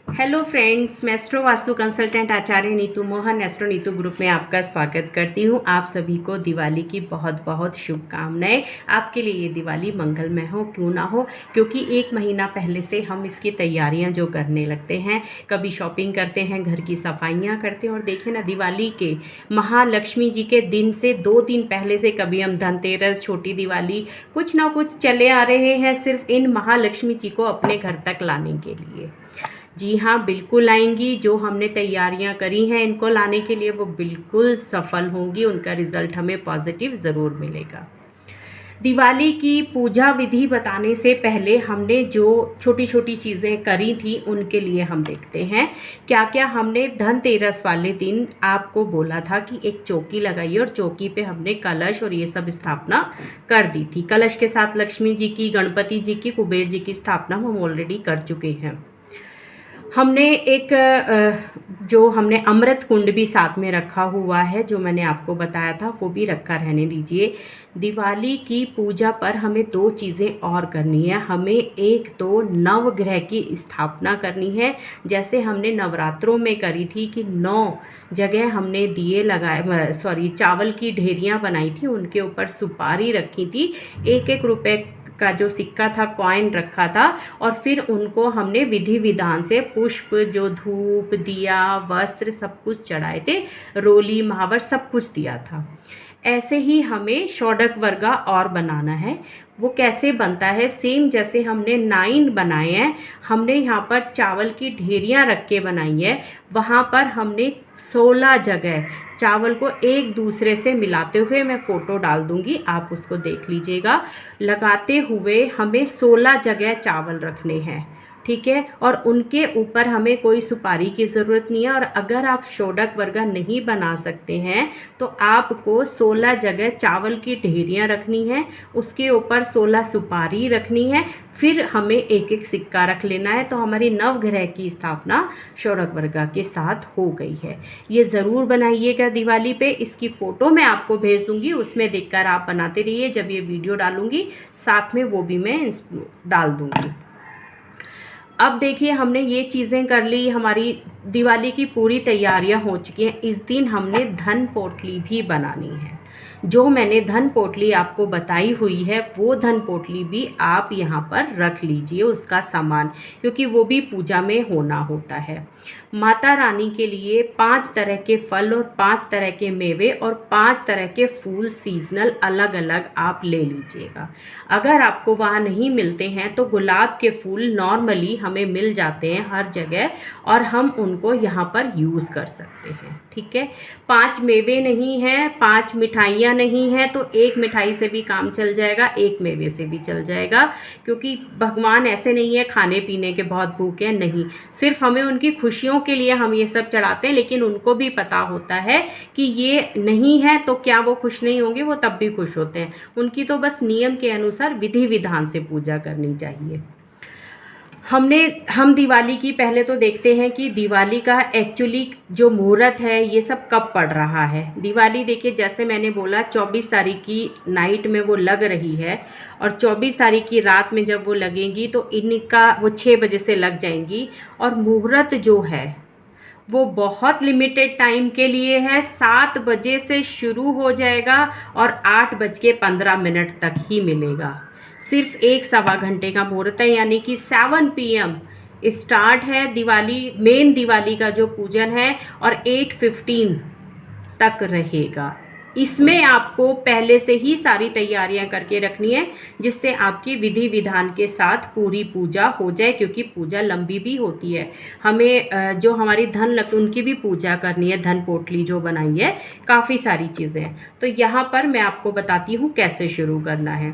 Hello friends, मैं astro vastu consultant आचार्य Neetu Mohan astro Neetu group में आपका स्वागत करती हूँ। आप सभी को दिवाली की बहुत बहुत शुभकामनाएं। आपके लिए ये दिवाली मंगलमय हो क्यों ना हो, क्योंकि एक महीना पहले से हम इसकी तैयारियां जो करने लगते हैं, कभी शॉपिंग करते हैं, घर की सफाइयाँ करते हैं। और देखें ना, दिवाली के महालक्ष्मी जी के दिन से 2 दिन पहले से कभी हम धनतेरस, छोटी दिवाली, कुछ ना कुछ चले आ रहे हैं सिर्फ इन महालक्ष्मी जी को अपने घर तक लाने के लिए। जी हाँ, बिल्कुल आएंगी। जो हमने तैयारियां करी हैं इनको लाने के लिए, वो बिल्कुल सफल होंगी। उनका रिजल्ट हमें पॉजिटिव ज़रूर मिलेगा। दिवाली की पूजा विधि बताने से पहले हमने जो छोटी छोटी चीज़ें करी थी उनके लिए हम देखते हैं क्या क्या हमने धनतेरस वाले दिन आपको बोला था कि एक चौकी लगाइए, और चौकी पे हमने कलश और ये सब स्थापना कर दी थी। कलश के साथ लक्ष्मी जी की, गणपति जी की, कुबेर जी की स्थापना हम ऑलरेडी कर चुके हैं। हमने एक जो हमने अमृत कुंड भी साथ में रखा हुआ है, जो मैंने आपको बताया था, वो भी रखा रहने दीजिए। दिवाली की पूजा पर हमें 2 चीज़ें और करनी है। हमें एक तो नवग्रह की स्थापना करनी है, जैसे हमने नवरात्रों में करी थी कि 9 जगह हमने दिए लगाए, चावल की ढेरियाँ बनाई थी, उनके ऊपर सुपारी रखी थी, 1-1 रुपए का जो सिक्का था, कॉइन रखा था, और फिर उनको हमने विधि विधान से पुष्प, जो धूप, दिया, वस्त्र सब कुछ चढ़ाए थे, रोली, महावर सब कुछ दिया था। ऐसे ही हमें षोडक वर्गा और बनाना है। वो कैसे बनता है? सेम जैसे हमने 9 बनाए हैं, हमने यहाँ पर चावल की ढेरियाँ रख के बनाई है। वहाँ पर हमने 16 जगह चावल को एक दूसरे से मिलाते हुए, मैं फ़ोटो डाल दूँगी, आप उसको देख लीजिएगा, लगाते हुए हमें 16 जगह चावल रखने हैं, ठीक है। और उनके ऊपर हमें कोई सुपारी की ज़रूरत नहीं है। और अगर आप षोडक वर्गा नहीं बना सकते हैं तो आपको 16 जगह चावल की ढेरियाँ रखनी है, उसके ऊपर 16 सुपारी रखनी है, फिर हमें 1-1 सिक्का रख लेना है। तो हमारी नवग्रह की स्थापना षोडक वर्गा के साथ हो गई है। ये ज़रूर बनाइएगा दिवाली पे। इसकी फ़ोटो मैं आपको भेज दूँगी, उसमें देखकर आप बनाते रहिए। जब ये वीडियो डालूँगी साथ में वो भी मैं डाल दूँगी। अब देखिए, हमने ये चीज़ें कर ली, हमारी दिवाली की पूरी तैयारियां हो चुकी हैं। इस दिन हमने धन पोटली भी बनानी है। जो मैंने धन पोटली आपको बताई हुई है, वो धन पोटली भी आप यहाँ पर रख लीजिए, उसका सामान, क्योंकि वो भी पूजा में होना होता है। माता रानी के लिए 5 तरह के फल और 5 तरह के मेवे और 5 तरह के फूल सीजनल अलग अलग आप ले लीजिएगा। अगर आपको वहाँ नहीं मिलते हैं तो गुलाब के फूल नॉर्मली हमें मिल जाते हैं हर जगह, और हम उनको यहाँ पर यूज़ कर सकते हैं, ठीक है। 5 मेवे नहीं हैं, 5 मिठाइयाँ नहीं हैं, तो 1 मिठाई से भी काम चल जाएगा, 1 मेवे से भी चल जाएगा, क्योंकि भगवान ऐसे नहीं है खाने पीने के बहुत भूखे हैं, नहीं। सिर्फ हमें उनकी खुशियों के लिए हम ये सब चढ़ाते हैं, लेकिन उनको भी पता होता है कि ये नहीं है तो क्या वो खुश नहीं होंगे? वो तब भी खुश होते हैं। उनकी तो बस नियम के अनुसार विधि विधान से पूजा करनी चाहिए। हम दिवाली की पहले तो देखते हैं कि दिवाली का एक्चुअली जो मुहूर्त है ये सब कब पड़ रहा है। दिवाली देखिए, जैसे मैंने बोला 24 तारीख की नाइट में वो लग रही है, और 24 तारीख की रात में जब वो लगेंगी तो इनका वो 6 बजे से लग जाएंगी। और मुहूर्त जो है वो बहुत लिमिटेड टाइम के लिए है, 7 बजे से शुरू हो जाएगा और 8:15 तक ही मिलेगा। सिर्फ 1-1.25 घंटे का मुहूर्त है, यानी कि 7 PM स्टार्ट है दिवाली, मेन दिवाली का जो पूजन है, और 8:15 तक रहेगा। इसमें आपको पहले से ही सारी तैयारियां करके रखनी है, जिससे आपकी विधि विधान के साथ पूरी पूजा हो जाए, क्योंकि पूजा लंबी भी होती है। हमें जो हमारी धन लक्ष्मी, उनकी भी पूजा करनी है। धन पोटली जो बनाई है, काफ़ी सारी चीज़ें हैं। तो यहाँ पर मैं आपको बताती हूँ कैसे शुरू करना है।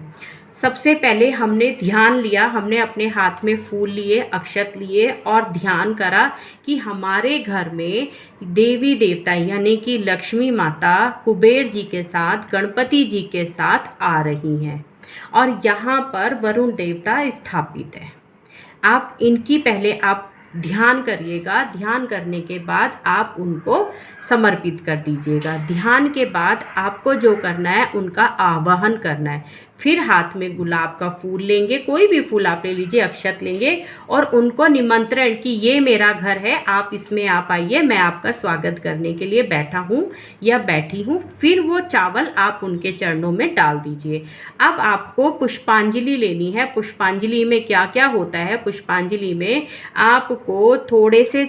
सबसे पहले हमने ध्यान लिया, हमने अपने हाथ में फूल लिए, अक्षत लिए, और ध्यान करा कि हमारे घर में देवी देवता यानी कि लक्ष्मी माता कुबेर जी के साथ, गणपति जी के साथ आ रही हैं, और यहाँ पर वरुण देवता स्थापित है। आप इनकी पहले आप ध्यान करिएगा। ध्यान करने के बाद आप उनको समर्पित कर दीजिएगा। ध्यान के बाद आपको जो करना है, उनका आवाहन करना है। फिर हाथ में गुलाब का फूल लेंगे, कोई भी फूल आप ले लीजिए, अक्षत लेंगे और उनको निमंत्रण कि ये मेरा घर है, आप इसमें आप आइए, मैं आपका स्वागत करने के लिए बैठा हूँ या बैठी हूँ। फिर वो चावल आप उनके चरणों में डाल दीजिए। अब आपको पुष्पांजलि लेनी है। पुष्पांजलि में क्या क्या होता है? पुष्पांजलि में आपको थोड़े से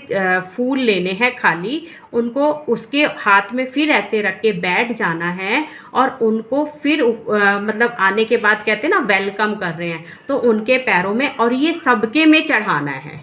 फूल लेने हैं खाली, उनको उसके हाथ में फिर ऐसे रख के बैठ जाना है और उनको फिर मतलब आने के बाद कहते हैं ना वेलकम कर रहे हैं, तो उनके पैरों में, और ये सबके में चढ़ाना है।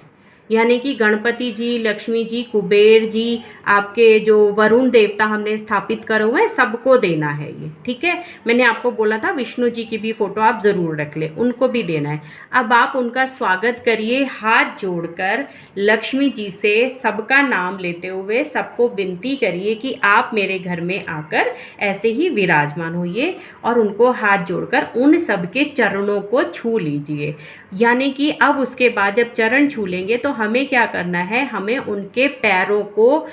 यानी कि गणपति जी, लक्ष्मी जी, कुबेर जी, आपके जो वरुण देवता हमने स्थापित करे हुए हैं, सबको देना है ये, ठीक है। मैंने आपको बोला था विष्णु जी की भी फोटो आप ज़रूर रख ले, उनको भी देना है। अब आप उनका स्वागत करिए हाथ जोड़कर, लक्ष्मी जी से सबका नाम लेते हुए सबको विनती करिए कि आप मेरे घर में आकर ऐसे ही विराजमान होइए, और उनको हाथ जोड़कर उन सबके चरणों को छू लीजिए। यानी कि अब उसके बाद जब चरण छू लेंगे तो हमें क्या करना है, हमें उनके पैरों को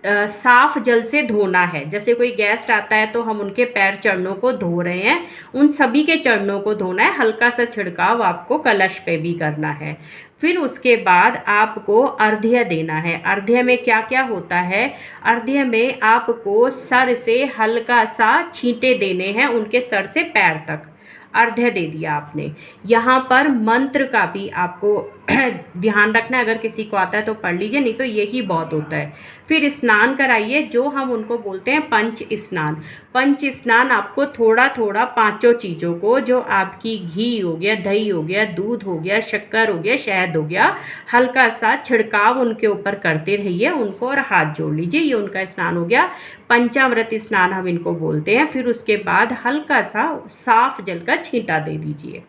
साफ जल से धोना है। जैसे कोई गेस्ट आता है तो हम उनके पैर चरणों को धो रहे हैं, उन सभी के चरणों को धोना है। हल्का सा छिड़काव आपको कलश पे भी करना है। फिर उसके बाद आपको अर्घ्य देना है। अर्घ्य में क्या क्या होता है? अर्घ्य में आपको सर से हल्का सा छींटे देने हैं, उनके सर से पैर तक अर्घ्य दे दिया आपने। यहाँ पर मंत्र का भी आपको ध्यान रखना है, अगर किसी को आता है तो पढ़ लीजिए, नहीं तो यही बहुत होता है। फिर स्नान कराइए, जो हम उनको बोलते हैं पंच स्नान। पंच स्नान आपको थोड़ा थोड़ा पांचों चीज़ों को, जो आपकी घी हो गया, दही हो गया, दूध हो गया, शक्कर हो गया, शहद हो गया, हल्का सा छिड़काव उनके ऊपर करते रहिए उनको, और हाथ जोड़ लीजिए। ये उनका स्नान हो गया, पंचामृत स्नान हम इनको बोलते हैं। फिर उसके बाद हल्का सा साफ जल का छींटा दे दीजिए।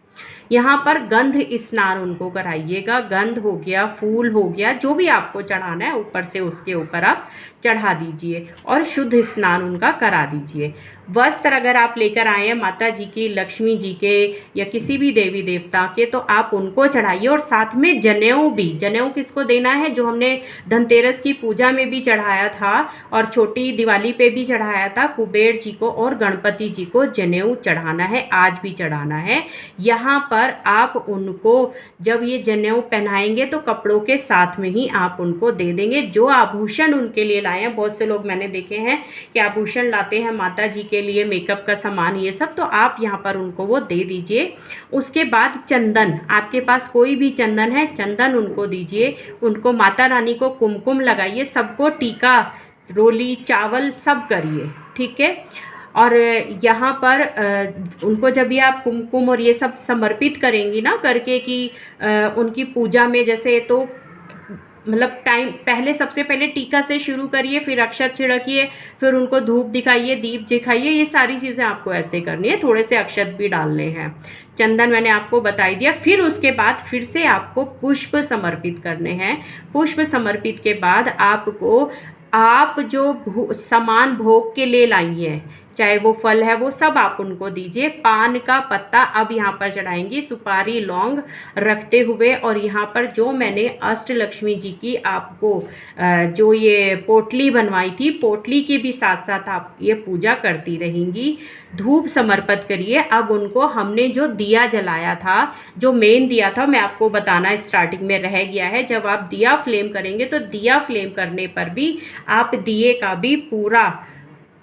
यहाँ पर गंध स्नान उनको कराइएगा। गंध हो गया, फूल हो गया, जो भी आपको चढ़ाना है ऊपर से उसके ऊपर आप चढ़ा दीजिए और शुद्ध स्नान उनका करा दीजिए। वस्त्र अगर आप लेकर आए हैं माता जी की, लक्ष्मी जी के या किसी भी देवी देवता के, तो आप उनको चढ़ाइए। और साथ में जनेऊ भी। जनेऊ किसको देना है? जो हमने धनतेरस की पूजा में भी चढ़ाया था और छोटी दिवाली पे भी चढ़ाया था, कुबेर जी को और गणपति जी को जनेऊ चढ़ाना है, आज भी चढ़ाना है। यहाँ पर आप उनको जब ये जनेऊ पहनाएंगे तो कपड़ों के साथ में ही आप उनको दे देंगे। जो आभूषण उनके लिए लाए हैं, बहुत से लोग मैंने देखे हैं कि आभूषण लाते हैं माता जी के लिए, मेकअप का सामान, ये सब, तो आप यहाँ पर उनको वो दे दीजिए। उसके बाद चंदन, आपके पास कोई भी चंदन है, चंदन उनको दीजिए। उनको माता रानी को कुमकुम लगाइए, सबको टीका, रोली, चावल सब करिए, ठीक है। और यहाँ पर उनको जब भी आप कुमकुम और ये सब समर्पित करेंगी ना करके कि उनकी पूजा में, जैसे तो मतलब टाइम पहले, सबसे पहले टीका से शुरू करिए, फिर अक्षत छिड़किए, फिर उनको धूप दिखाइए, दीप दिखाइए, ये सारी चीज़ें आपको ऐसे करनी है। थोड़े से अक्षत भी डालने हैं, चंदन मैंने आपको बताई दिया। फिर उसके बाद फिर से आपको पुष्प समर्पित करने हैं। पुष्प समर्पित के बाद आपको, आप जो सामान भोग के ले लाई है, चाहे वो फल है, वो सब आप उनको दीजिए। पान का पत्ता अब यहाँ पर चढ़ाएंगी, सुपारी, लौंग रखते हुए। और यहाँ पर जो मैंने अष्टलक्ष्मी जी की आपको जो ये पोटली बनवाई थी, पोटली के भी साथ साथ आप ये पूजा करती रहेंगी। धूप समर्पित करिए। अब उनको हमने जो दिया जलाया था, जो मेन दिया था, मैं आपको बताना स्टार्टिंग में रह गया है, जब आप दिया फ्लेम करेंगे तो दिया फ्लेम करने पर भी आप दिए का भी पूरा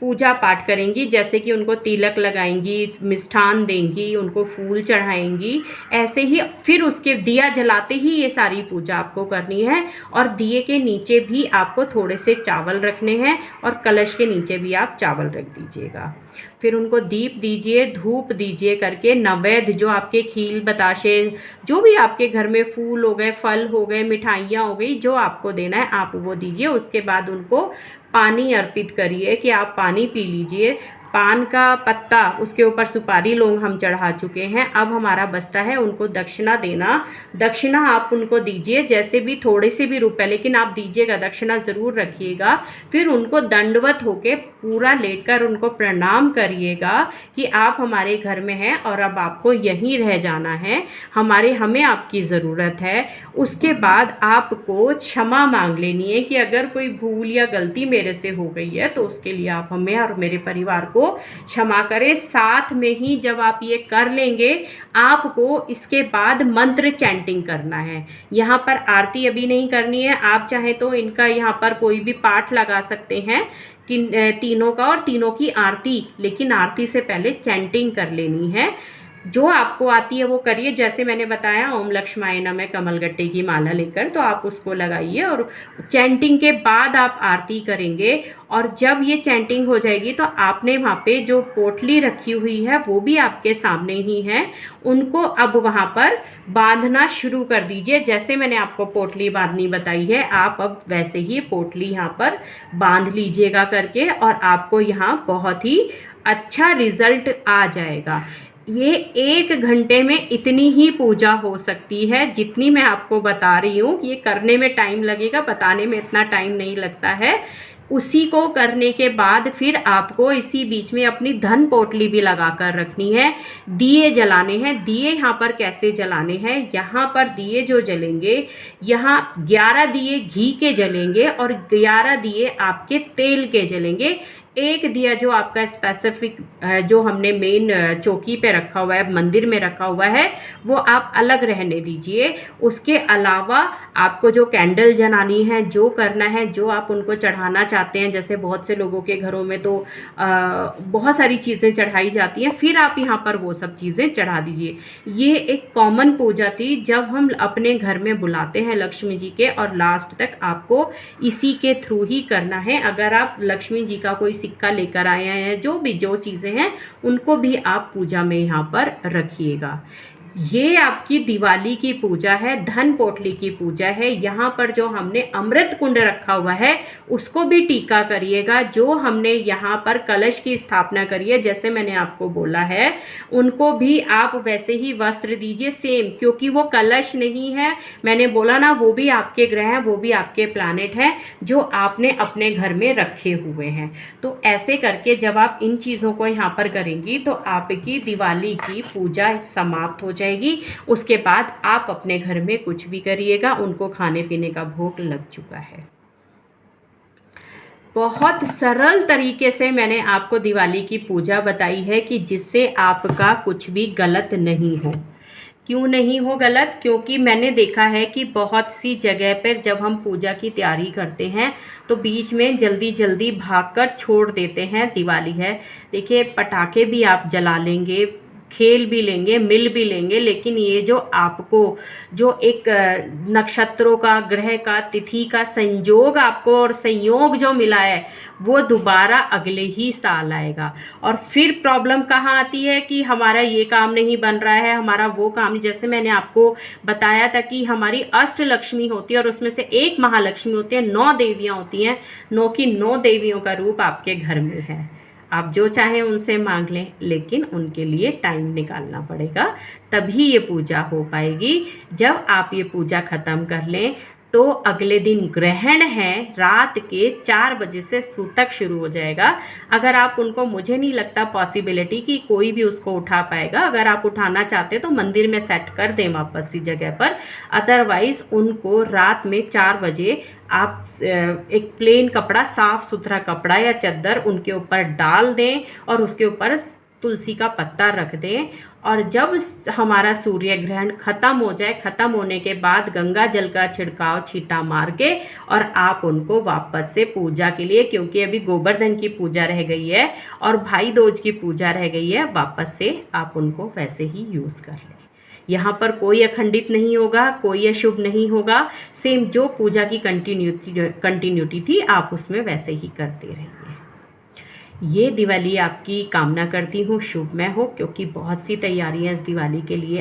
पूजा पाठ करेंगी। जैसे कि उनको तिलक लगाएंगी, मिष्ठान देंगी, उनको फूल चढ़ाएंगी, ऐसे ही। फिर उसके दिया जलाते ही ये सारी पूजा आपको करनी है। और दिए के नीचे भी आपको थोड़े से चावल रखने हैं और कलश के नीचे भी आप चावल रख दीजिएगा। फिर उनको दीप दीजिए, धूप दीजिए करके। नैवेद्य जो आपके खील बताशे, जो भी आपके घर में फूल हो गए, फल हो गए, मिठाइयाँ हो गई, जो आपको देना है आप वो दीजिए। उसके बाद उनको पानी अर्पित करिए कि आप पानी पी लीजिए। पान का पत्ता, उसके ऊपर सुपारी, लौंग हम चढ़ा चुके हैं। अब हमारा बचता है उनको दक्षिणा देना। दक्षिणा आप उनको दीजिए, जैसे भी थोड़े से भी रुपए, लेकिन आप दीजिएगा, दक्षिणा ज़रूर रखिएगा। फिर उनको दंडवत होके पूरा लेकर उनको प्रणाम करिएगा कि आप हमारे घर में हैं और अब आपको यहीं रह जाना है, हमें आपकी ज़रूरत है। उसके बाद आपको क्षमा मांग लेनी है कि अगर कोई भूल या गलती मेरे से हो गई है तो उसके लिए आप हमें और मेरे परिवार को को क्षमा करें। साथ में ही जब आप ये कर लेंगे, आपको इसके बाद मंत्र चैंटिंग करना है। यहाँ पर आरती अभी नहीं करनी है, आप चाहें तो इनका यहाँ पर कोई भी पाठ लगा सकते हैं कि तीनों का, और तीनों की आरती, लेकिन आरती से पहले चैंटिंग कर लेनी है। जो आपको आती है वो करिए, जैसे मैंने बताया ओम लक्ष्माय नमः कमलगट्टे की माला लेकर, तो आप उसको लगाइए और चैंटिंग के बाद आप आरती करेंगे। और जब ये चैंटिंग हो जाएगी तो आपने वहाँ पे जो पोटली रखी हुई है वो भी आपके सामने ही है, उनको अब वहाँ पर बांधना शुरू कर दीजिए। जैसे मैंने आपको पोटली बांधनी बताई है, आप अब वैसे ही पोटली यहाँ पर बांध लीजिएगा करके, और आपको यहाँ बहुत ही अच्छा रिजल्ट आ जाएगा। ये 1 घंटे में इतनी ही पूजा हो सकती है जितनी मैं आपको बता रही हूँ। ये करने में टाइम लगेगा, बताने में इतना टाइम नहीं लगता है। उसी को करने के बाद फिर आपको इसी बीच में अपनी धन पोटली भी लगा कर रखनी है। दिए जलाने हैं। दिए यहाँ पर कैसे जलाने हैं, यहाँ पर दिए जो जलेंगे, यहाँ 11 दिए घी के जलेंगे और 11 दिए आपके तेल के जलेंगे। एक दिया जो आपका स्पेसिफिक जो हमने मेन चौकी पे रखा हुआ है, मंदिर में रखा हुआ है, वो आप अलग रहने दीजिए। उसके अलावा आपको जो कैंडल जलानी है, जो करना है, जो आप उनको चढ़ाना चाहते हैं, जैसे बहुत से लोगों के घरों में तो बहुत सारी चीज़ें चढ़ाई जाती हैं, फिर आप यहाँ पर वो सब चीज़ें चढ़ा दीजिए। ये एक कॉमन पूजा थी जब हम अपने घर में बुलाते हैं लक्ष्मी जी के, और लास्ट तक आपको इसी के थ्रू ही करना है। अगर आप लक्ष्मी जी का कोई सिक्का लेकर आए हैं, जो चीज़ें हैं, उनको भी आप पूजा में यहाँ पर रखिएगा। ये आपकी दिवाली की पूजा है, धन पोटली की पूजा है। यहाँ पर जो हमने अमृत कुंड रखा हुआ है उसको भी टीका करिएगा। जो हमने यहाँ पर कलश की स्थापना करी है, जैसे मैंने आपको बोला है, उनको भी आप वैसे ही वस्त्र दीजिए सेम, क्योंकि वो कलश नहीं है, मैंने बोला ना, वो भी आपके ग्रह हैं, वो भी आपके प्लैनेट हैं जो आपने अपने घर में रखे हुए हैं। तो ऐसे करके जब आप इन चीज़ों को यहाँ पर करेंगी तो आपकी दिवाली की पूजा समाप्त हो जाएगी। उसके बाद आप अपने घर में कुछ भी करिएगा, उनको खाने पीने का भोग लग चुका है। बहुत सरल तरीके से मैंने आपको दिवाली की पूजा बताई है कि जिससे आपका कुछ भी गलत नहीं हो। क्यों नहीं हो गलत? क्योंकि मैंने देखा है कि बहुत सी जगह पर जब हम पूजा की तैयारी करते हैं तो बीच में जल्दी जल्दी भागकर छोड़ देते हैं दिवाली है। देखिए, पटाखे भी आप जला लेंगे, खेल भी लेंगे, मिल भी लेंगे, लेकिन ये जो आपको जो एक नक्षत्रों का, ग्रह का, तिथि का संयोग आपको और संयोग जो मिला है, वो दोबारा अगले ही साल आएगा। और फिर प्रॉब्लम कहाँ आती है कि हमारा ये काम नहीं बन रहा है, हमारा वो काम। जैसे मैंने आपको बताया था कि हमारी अष्ट लक्ष्मी होती है और उसमें से एक महालक्ष्मी होती है, 9 देवियाँ होती हैं, 9 की 9 देवियों का रूप आपके घर में है। आप जो चाहें उनसे मांग लें, लेकिन उनके लिए टाइम निकालना पड़ेगा, तभी ये पूजा हो पाएगी। जब आप ये पूजा ख़त्म कर लें तो अगले दिन ग्रहण है, रात के 4 बजे से सूतक शुरू हो जाएगा। अगर आप उनको, मुझे नहीं लगता पॉसिबिलिटी कि कोई भी उसको उठा पाएगा। अगर आप उठाना चाहते तो मंदिर में सेट कर दें वापस इस जगह पर, अदरवाइज़ उनको रात में 4 बजे आप एक प्लेन कपड़ा, साफ़ सुथरा कपड़ा या चद्दर उनके ऊपर डाल दें और उसके ऊपर तुलसी का पत्ता रख दें। और जब हमारा सूर्य ग्रहण ख़त्म हो जाए, ख़त्म होने के बाद गंगा जल का छिड़काव छींटा मार के और आप उनको वापस से पूजा के लिए, क्योंकि अभी गोवर्धन की पूजा रह गई है और भाई दूज की पूजा रह गई है, वापस से आप उनको वैसे ही यूज़ कर लें। यहाँ पर कोई अखंडित नहीं होगा, कोई अशुभ नहीं होगा। सेम जो पूजा की कंटिन्यूटी थी, आप उसमें वैसे ही करते रहिए। ये दिवाली आपकी कामना करती हूँ शुभमय हो, क्योंकि बहुत सी तैयारियाँ इस दिवाली के लिए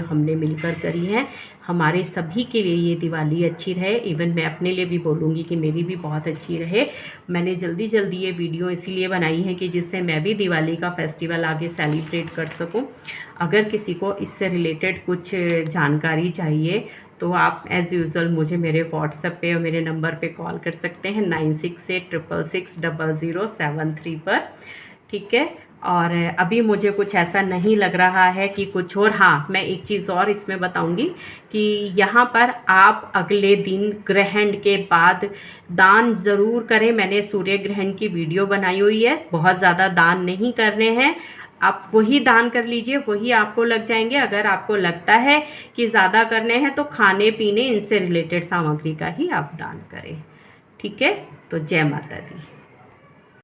हमने मिलकर करी हैं। हमारे सभी के लिए ये दिवाली अच्छी रहे। इवन मैं अपने लिए भी बोलूँगी कि मेरी भी बहुत अच्छी रहे। मैंने जल्दी ये वीडियो इसीलिए बनाई है कि जिससे मैं भी दिवाली का फेस्टिवल आगे सेलिब्रेट कर सकूँ। अगर किसी को इससे रिलेटेड कुछ जानकारी चाहिए तो आप एज़ यूज़ुअल मुझे मेरे व्हाट्सएप पे और मेरे नंबर पे कॉल कर सकते हैं 9686660073 पर, ठीक है। और अभी मुझे कुछ ऐसा नहीं लग रहा है कि कुछ और। हाँ, मैं एक चीज़ और इसमें बताऊंगी कि यहाँ पर आप अगले दिन ग्रहण के बाद दान ज़रूर करें। मैंने सूर्य ग्रहण की वीडियो बनाई हुई है, बहुत ज़्यादा दान नहीं करने हैं, आप वही दान कर लीजिए, वही आपको लग जाएंगे। अगर आपको लगता है कि ज़्यादा करने हैं तो खाने पीने इनसे रिलेटेड सामग्री का ही आप दान करें। ठीक है, तो जय माता दी।